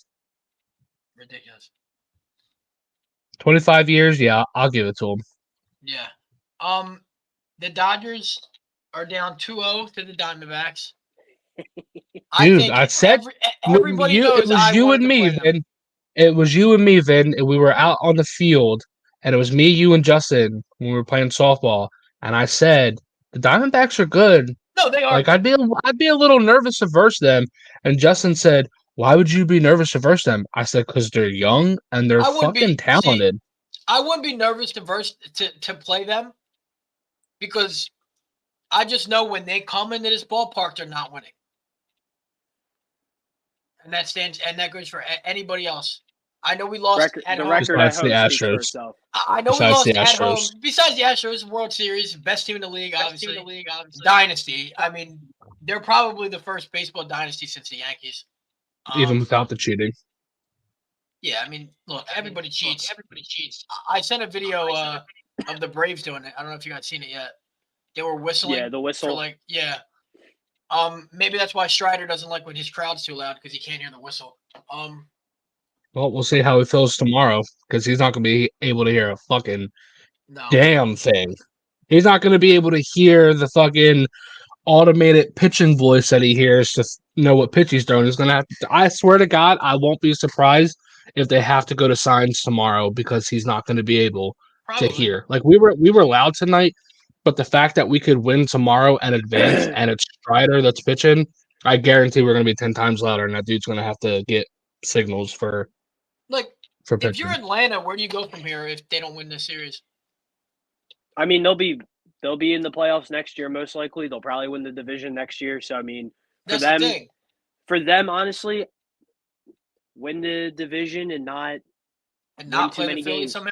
Ridiculous. 25 years, yeah, I'll give it to them. Yeah. The Dodgers are down 2-0 to the Diamondbacks. Dude, I said everybody knows it was you and me, Vin. It was you and me, Vin, and we were out on the field, and it was me, you, and Justin when we were playing softball, and I said the Diamondbacks are good. No, they are. Like I'd be a little nervous to verse them, and Justin said, "Why would you be nervous to verse them?" I said, "Because they're young and they're fucking talented." I wouldn't be nervous to play them because I just know when they come into this ballpark, they're not winning. And that goes for anybody else. I know we lost at home. Besides the Astros. I know we lost at home. Besides the Astros, World Series, best team in the league, obviously. Dynasty. I mean, they're probably the first baseball dynasty since the Yankees. Even without the cheating. Yeah, I mean, look, everybody cheats. I sent a video of the Braves doing it. I don't know if you guys seen it yet. They were whistling. Yeah, the whistle. Maybe that's why Strider doesn't like when his crowd's too loud because he can't hear the whistle. Well, we'll see how he feels tomorrow because he's not going to be able to hear a fucking damn thing. He's not going to be able to hear the fucking automated pitching voice that he hears to know what pitch he's throwing. He's going to have to. I swear to God, I won't be surprised if they have to go to signs tomorrow because he's not going to be able to hear. Like we were loud tonight. But the fact that we could win tomorrow and advance, and it's Strider that's pitching, I guarantee we're going to be 10 times louder, and that dude's going to have to get signals for pitching. If you're Atlanta, where do you go from here if they don't win this series? I mean, they'll be in the playoffs next year, most likely. They'll probably win the division next year. So, I mean, for them, honestly, win the division and not play the Phillies somehow?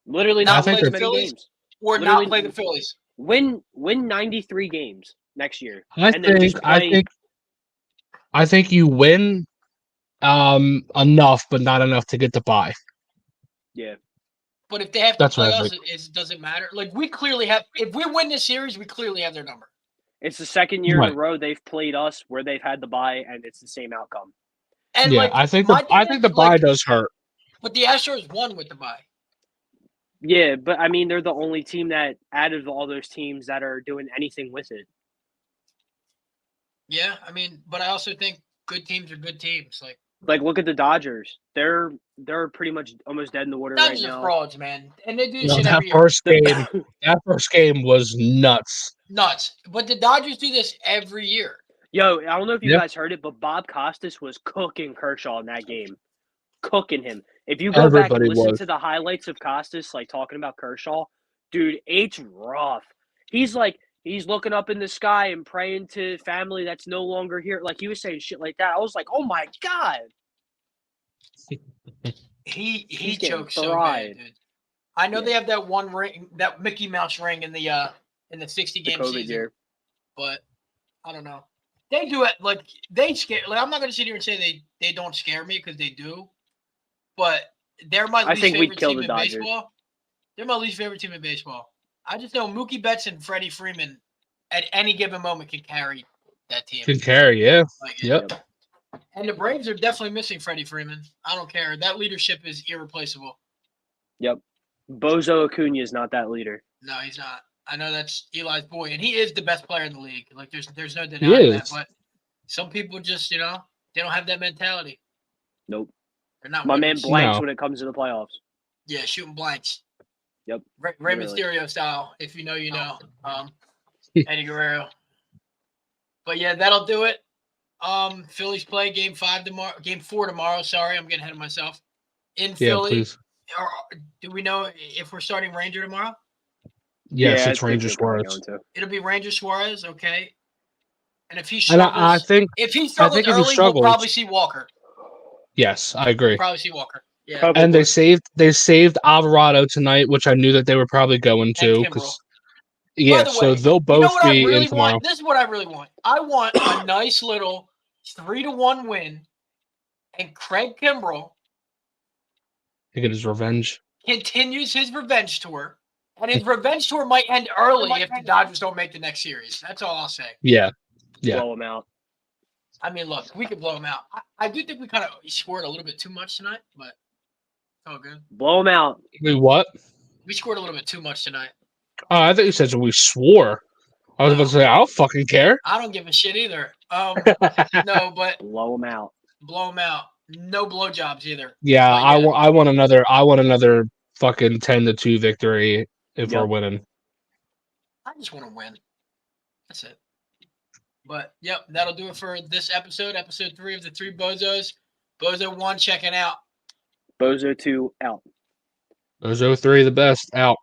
Literally not play as many games. Or not play the Phillies. Win 93 games next year. I think you win enough, but not enough to get the bye. Yeah. But if they have to play us, it doesn't matter. Like we clearly have. If we win this series, we clearly have their number. It's the second year in a row they've played us where they've had the bye, and it's the same outcome. And I think the bye does hurt. But the Astros won with the bye. Yeah, but I mean, they're the only team that out of all those teams that are doing anything with it. Yeah, I mean, but I also think good teams are good teams. Like look at the Dodgers. They're pretty much almost dead in the water right now. Dodgers are frauds, man, and they do this shit every year. That first game was nuts. But the Dodgers do this every year. Yo, I don't know if you guys heard it, but Bob Costas was cooking Kershaw in that game. Cooking him. If you go back and listen to the highlights of Costas, like talking about Kershaw, dude, it's rough. He's looking up in the sky and praying to family that's no longer here. Like he was saying shit like that. I was like, oh my God. He chokes so bad, dude. I know they have that one ring, that Mickey Mouse ring in the 60 game season. Year. But I don't know. They do it like they scare. Like I'm not gonna sit here and say they don't scare me because they do, but they're my least favorite team in baseball. They're my least favorite team in baseball. I just know Mookie Betts and Freddie Freeman at any given moment can carry that team. Can carry, yeah. Like, yep. And the Braves are definitely missing Freddie Freeman. I don't care. That leadership is irreplaceable. Yep. Bozo Acuna is not that leader. No, he's not. I know that's Eli's boy, and he is the best player in the league. Like there's no denying that. But some people just, they don't have that mentality. Nope. They're not. My man blanks when it comes to the playoffs. Yeah, shooting blanks. Yep. Rey Mysterio style. If you know, you know. Eddie Guerrero. But yeah, that'll do it. Phillies play game 4 tomorrow. Sorry, I'm getting ahead of myself. In Philly. Please. Do we know if we're starting Ranger tomorrow? Yes, it's Ranger Suarez. It'll be Ranger Suarez, okay. And if he struggles, I think if he struggles early, we'll probably see Walker. Yes, I agree. We'll probably see Walker. Yeah. Probably. And they saved Alvarado tonight, which I knew that they were probably going to. Yeah, so they'll both be in tomorrow. This is what I really want. I want a nice little 3-1 win, and Craig Kimbrell to get his revenge. Continues his revenge tour. And his revenge tour might end early if the Dodgers don't make the next series. That's all I'll say. Yeah. Blow him out. I mean, look, we could blow him out. I do think we kind of scored a little bit too much tonight, but it's all good. Blow him out. Wait, what? We scored a little bit too much tonight. Oh, I thought you said we swore. I was about to say, I don't fucking care. I don't give a shit either. No, but blow him out. Blow him out. No blowjobs either. Yeah, I want another fucking 10-2 victory if we're winning. I just want to win. That's it. But yep, that'll do it for this episode 3 of the Three Bozos. Bozo 1 checking out. Bozo 2 out. Bozo 3 the best out.